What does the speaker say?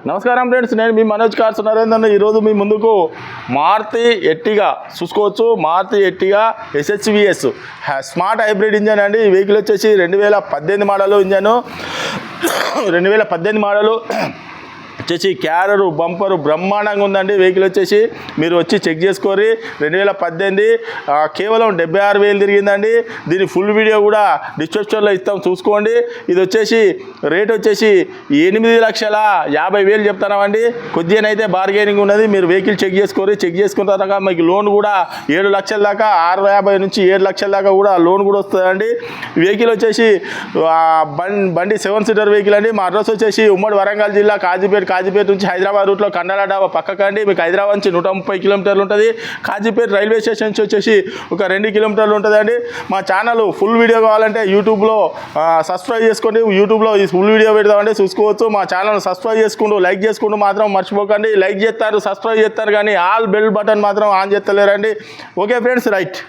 నమస్కారం ఫ్రెండ్స్, నేను మీ మనోజ్ కార్స్ నరేందర్. ఈరోజు మీ ముందుకు మారుతి ఎర్టిగా చూసుకోవచ్చు. Maruti Ertiga SHVS smart hybrid engine అండి. ఈ వెహికల్ వచ్చేసి 2018 మోడల్ ఇంజను. 2018 మోడలు వచ్చేసి క్యారరు బంపరు బ్రహ్మాండంగా ఉందండి. వెహికల్ వచ్చేసి మీరు వచ్చి చెక్ చేసుకోరి. 2018 కేవలం 76,000 తిరిగిందండి. దీని ఫుల్ వీడియో కూడా డిస్క్రిప్షన్లో ఇస్తాం, చూసుకోండి. ఇది వచ్చేసి రేట్ వచ్చేసి 8,50,000 చెప్తున్నామండి. కొద్దిగానైతే బార్గెనింగ్ ఉన్నది. మీరు వెహికల్ చెక్ చేసుకోరి. చెక్ చేసుకున్న తర్వాత మీకు లోన్ కూడా 7 లక్షల దాకా, 650 నుంచి 7 లక్షల దాకా కూడా లోన్ కూడా వస్తుందండి. వెహికల్ వచ్చేసి బండి 7 సీటర్ వెహికల్ అండి. మా అడ్రస్ వచ్చేసి ఉమ్మడి వరంగల్ జిల్లా కాజీపేట నుంచి హైదరాబాద్ రూట్లో కండాల డాబా పక్కకండి. మీకు హైదరాబాద్ నుంచి 130 కిలోమీటర్లు ఉంటుంది. కాజీపేట రైల్వే స్టేషన్ నుంచి వచ్చేసి ఒక 2 కిలోమీటర్లు ఉంటుందండి. మా ఛానల్ ఫుల్ వీడియో కావాలంటే యూట్యూబ్లో సబ్స్క్రైబ్ చేసుకోండి. యూట్యూబ్లో ఈ ఫుల్ వీడియో పెడతామండి, చూసుకోవచ్చు. మా ఛానల్ సబ్స్క్రైబ్ చేసుకుంటూ లైక్ చేసుకుంటూ మాత్రం మర్చిపోకండి. లైక్ చేస్తారు, సబ్స్క్రైబ్ చేస్తారు, కానీ ఆల్ బెల్ బటన్ మాత్రం ఆన్ చేస్తలేరండి. Okay friends, right.